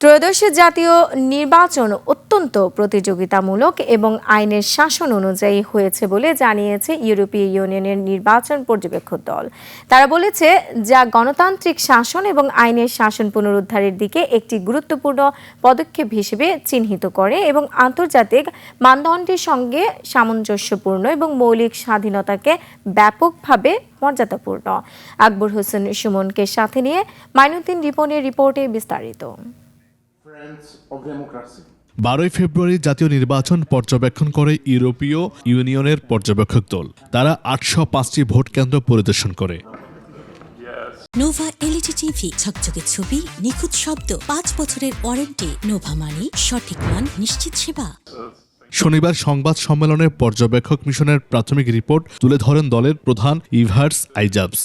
ত্রয়োদশ জাতীয় নির্বাচন অত্যন্ত প্রতিযোগিতামূলক এবং আইনের শাসন অনুযায়ী হয়েছে বলে জানিয়েছে ইউরোপীয় ইউনিয়নের নির্বাচন পর্যবেক্ষক দল। তারা বলেছে, যা গণতান্ত্রিক শাসন এবং আইনের শাসন পুনরুদ্ধারের দিকে একটি গুরুত্বপূর্ণ পদক্ষেপ হিসেবে চিহ্নিত করে এবং আন্তর্জাতিক মানদণ্ডের সঙ্গে সামঞ্জস্যপূর্ণ এবং মৌলিক স্বাধীনতাকে ব্যাপকভাবে মর্যাদাপূর্ণ। আকবর হোসেন সুমনকে সাথে নিয়ে মাইনুদ্দিন রিপনের রিপোর্টে বিস্তারিত। 12 ফেব্রুয়ারি জাতীয় নির্বাচন পর্যবেক্ষণ করে ইউরোপীয় ইউনিয়নের পর্যবেক্ষক দল। তারা 805টি ভোট কেন্দ্র পরিদর্শন করে। নোভা এলইডি টিভি, ঝকঝকে ছবি, নিখুঁত শব্দ, 5 বছরের ওয়ারেন্টি। নোভা মানে সঠিক মান, নিশ্চিত সেবা। শনিবার সংবাদ সম্মেলনে পর্যবেক্ষক মিশনের প্রাথমিক রিপোর্ট তুলে ধরেন দলের প্রধান ইভার্স আইজাবস।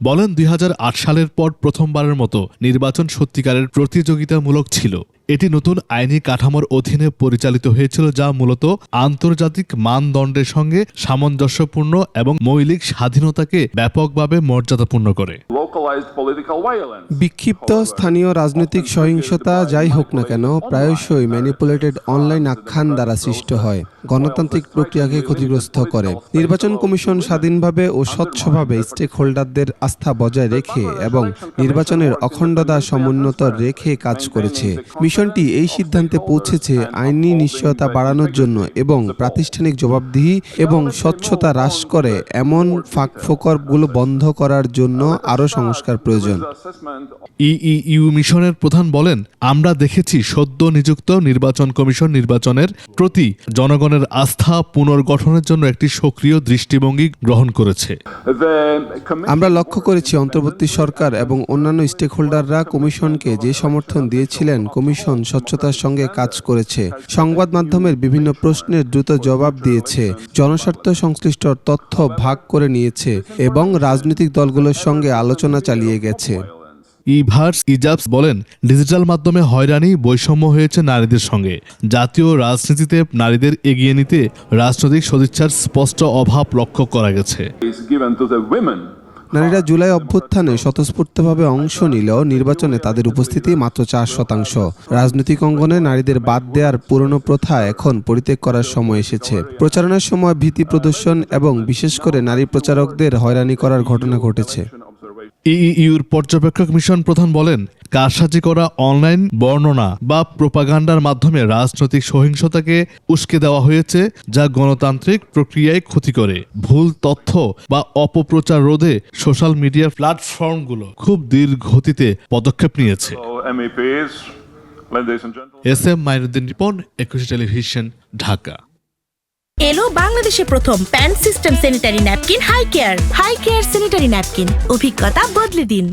বলেন, 2008 সালের পর প্রথমবারের মতো নির্বাচন সত্যিকারের প্রতিযোগিতামূলক ছিল। এটি নতুন আইনি কাঠামোর অধীনে পরিচালিত হয়েছিল, যা মূলত আন্তর্জাতিক মানদণ্ডের সঙ্গে সামঞ্জস্যপূর্ণ এবং মৌলিক স্বাধীনতাকে ব্যাপকভাবে মর্যাদাপূর্ণ করে। বিক্ষিপ্ত স্থানীয় রাজনৈতিক সহিংসতা যাই হোক না কেন, প্রায়শই ম্যানিপুলেটেড অনলাইন আখ্যান দ্বারা সৃষ্ট হয়, গণতান্ত্রিক প্রক্রিয়াকে ক্ষতিগ্রস্ত করে। নির্বাচন কমিশন স্বাধীনভাবে ও স্বচ্ছভাবে স্টেক হোল্ডারদের আস্থা বজায় রেখে এবং নির্বাচনের অখণ্ডতা সমুন্নত রেখে কাজ করেছে। মিশনটি এই সিদ্ধান্তে পৌঁছেছে আইনি নিশ্চয়তা বাড়ানোর জন্য এবং প্রাতিষ্ঠানিক জবাবদিহি এবং স্বচ্ছতা হ্রাস করে এমন ফাঁকফোকরগুলো বন্ধ করার জন্য আরও সংস্কার প্রয়োজন। ইইউ মিশনের প্রধান বলেন, আমরা দেখেছি সদ্য নিযুক্ত নির্বাচন কমিশন নির্বাচনের প্রতি জনগণের আস্থা পুনর্গঠনের জন্য একটি সক্রিয় দৃষ্টিভঙ্গি গ্রহণ করেছে। আমরা লক্ষ্য করেছি অন্তর্বর্তী সরকার এবং অন্যান্য স্টেক হোল্ডাররা কমিশনকে যে সমর্থন দিয়েছিলেন, কমিশন স্বচ্ছতার সঙ্গে কাজ করেছে, সংবাদ মাধ্যমের বিভিন্ন প্রশ্নের দ্রুত জবাব দিয়েছে, জনস্বার্থ সংশ্লিষ্ট তথ্য ভাগ করে নিয়েছে এবং রাজনৈতিক দলগুলোর সঙ্গে আলোচনা চালিয়ে গেছে। ইভার্স ইজাবস বলেন, ডিজিটাল মাধ্যমে হয়রানি বৈষম্য হয়েছে নারীদের সঙ্গে। জাতীয় রাজনীতিতে নারীদের এগিয়ে নিতে রাজনৈতিক সদিচ্ছার স্পষ্ট অভাব লক্ষ্য করা গেছে। নারীরা জুলাই অভ্যুত্থানে স্বতঃস্ফূর্তভাবে অংশ নিলেও নির্বাচনে তাদের উপস্থিতি মাত্র 4%। রাজনৈতিক অঙ্গনে নারীদের বাদ দেওয়ার পুরনো প্রথা এখন পরিত্যাগ করার সময় এসেছে। প্রচারণার সময় ভীতি প্রদর্শন এবং বিশেষ করে নারী প্রচারকদের হয়রানি করার ঘটনা ঘটেছে। ইইউর পর্যবেক্ষক মিশন প্রধান বলেন, কারসাজি করা অনলাইন বর্ণনা বা প্রোপাগান্ডার মাধ্যমে রাজনৈতিক সহিংসতাকে উস্কে দেওয়া হয়েছে, যা গণতান্ত্রিক প্রক্রিয়ায় ক্ষতি করে। ভুল তথ্য বা অপপ্রচার রোধে সোশ্যাল মিডিয়ার প্ল্যাটফর্মগুলো খুব দীর্ঘগতিতে পদক্ষেপ নিয়েছে। এসএম মাইনুদ্দিন রিপন, একুশে টেলিভিশন, ঢাকা। এলো বাংলাদেশে প্রথম pan system sanitary napkin high care sanitary napkin. অভিজ্ঞতা বদলে দিন।